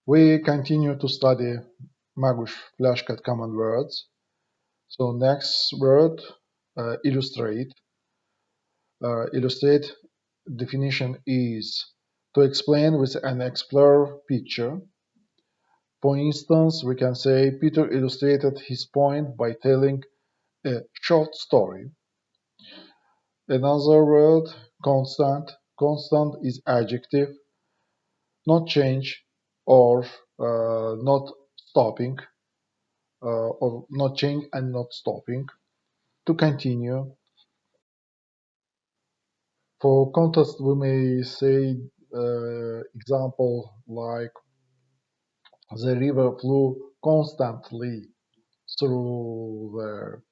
We continue to study Magoosh flashcard common words. So next word, illustrate. Illustrate definition is to explain with an explore picture. For instance, we can say Peter illustrated his point by telling a short story. Another word, constant. Constant is adjective, not change or not stopping, or not change and not stopping. To continue, for context, we may say example like the river flew constantly through there.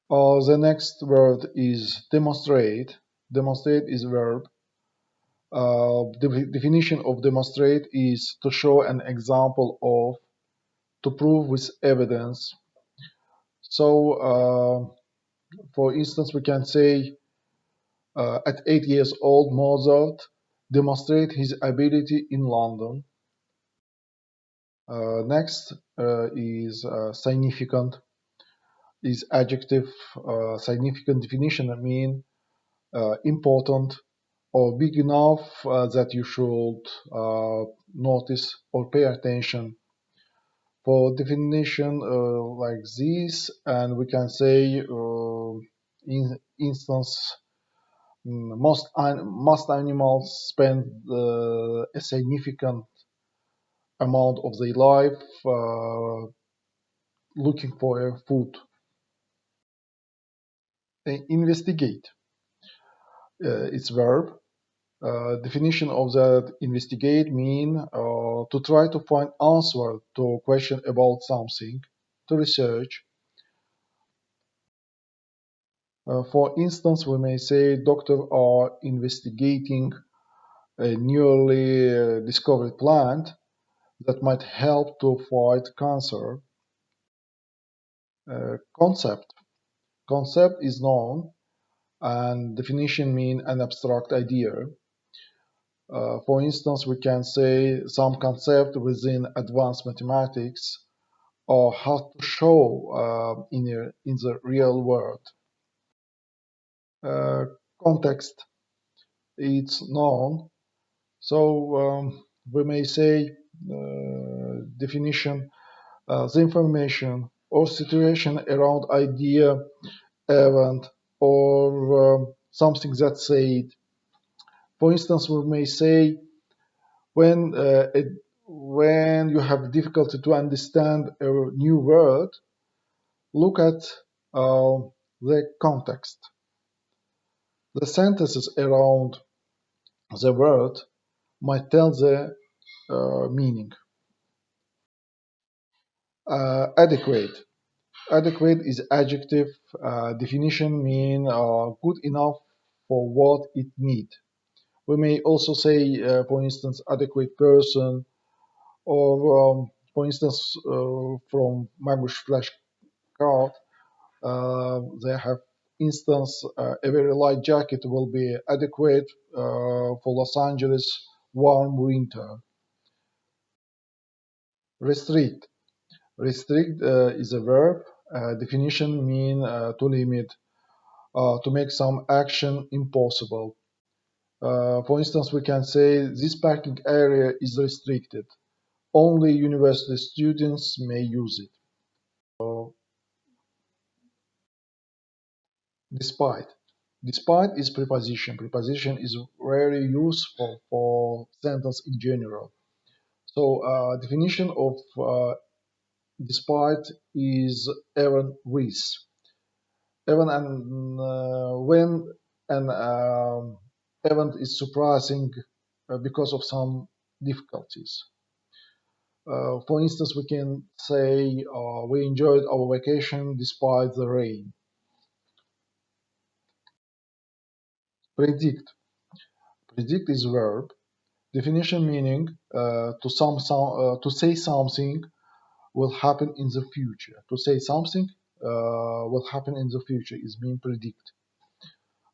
Or the next word is demonstrate. Demonstrate is verb. The definition of demonstrate is to show an example of, to prove with evidence. So, for instance, we can say at 8 years old, Mozart demonstrated his ability in London. Next is significant, is adjective. Significant definition, I mean important or big enough that you should notice or pay attention. For definition like this, and we can say in instance, most animals spend a significant amount of their life looking for food. Investigate, it's verb. Definition of that investigate mean to try to find answer to a question about something, to research. For instance, we may say doctors are investigating a newly discovered plant that might help to fight cancer. Concept. Concept is known and definition mean an abstract idea. For instance, we can say some concept within advanced mathematics or how to show in the real world. Uh, Context, it's known. So we may say definition, the information or situation around idea, event, or something that's said. For instance, we may say when when you have difficulty to understand a new word, look at the context. The sentences around the word might tell the meaning. Adequate. Adequate is adjective. Definition mean good enough for what it need. We may also say, for instance, adequate person, or for instance, from Magoosh flashcard, they have instance a very light jacket will be adequate for Los Angeles warm winter. Restrict. Restrict is a verb. Definition mean to limit, to make some action impossible. For instance, we can say this parking area is restricted. Only university students may use it. So, despite. Despite is preposition. Preposition is very useful for sentence in general. So definition of despite is even with. Even and when an event is surprising because of some difficulties. For instance, we can say we enjoyed our vacation despite the rain. Predict. Predict is verb. Definition meaning to say something will happen in the future. To say something will happen in the future is mean predict.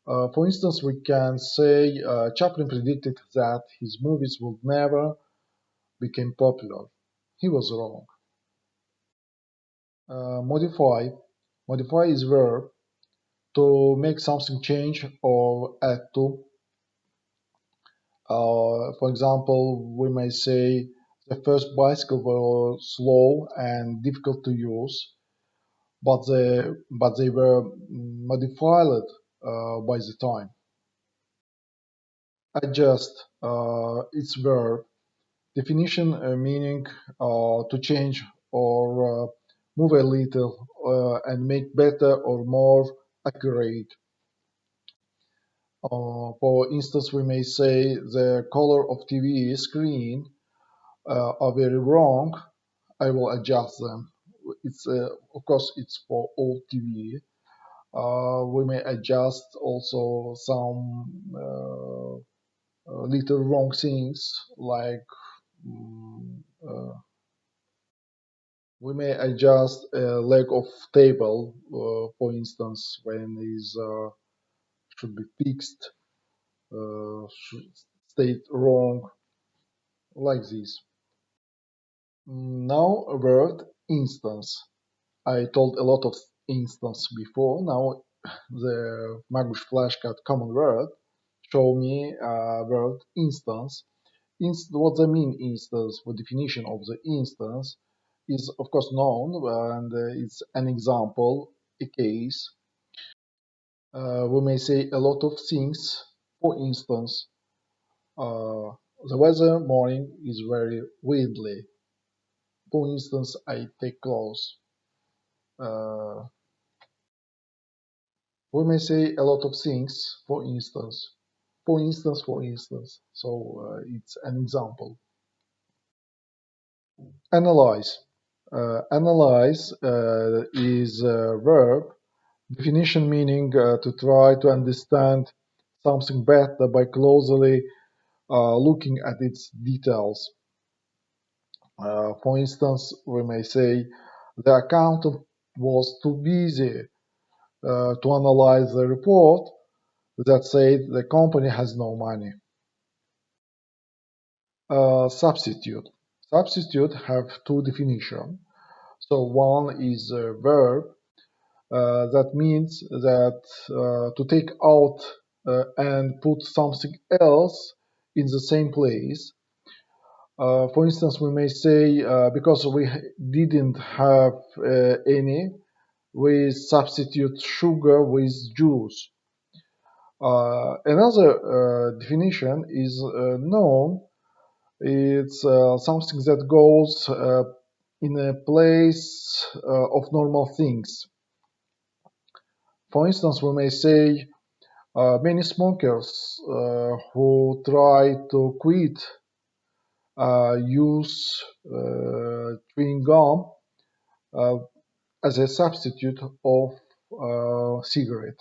For instance, we can say Chaplin predicted that his movies would never become popular. He was wrong. Modify. Modify is verb to make something change or add to. For example, we may say the first bicycle were slow and difficult to use, but they were modified by the time. Adjust. Its verb. Definition meaning to change or move a little and make better or more accurate. For instance, we may say the color of TV screen are very wrong. I will adjust them. It's of course it's for old TV. We may adjust also some little wrong things like mm, uh, we may adjust a leg of table, for instance, when is should be fixed, should stay wrong, like this. Now a word instance. I told a lot of instance before. Now the Magoosh flashcard common word show me word instance. What I mean instance, the definition of the instance is of course known and it's an example, a case. We may say a lot of things. For instance, uh, the weather morning is very windy. For instance, I take clothes. Uh, we may say a lot of things. For instance, for instance, for instance. So it's an example. Analyze. Analyze is a verb. Definition meaning to try to understand something better by closely looking at its details. For instance, we may say the accountant was too busy to analyze the report that said the company has no money. Substitute. Substitute have two definitions. So one is a verb that means that to take out and put something else in the same place. For instance, we may say because we didn't have any, we substitute sugar with juice. Another definition is known. It's something that goes in a place of normal things. For instance, we may say many smokers who try to quit use chewing gum uh, as a substitute of cigarette.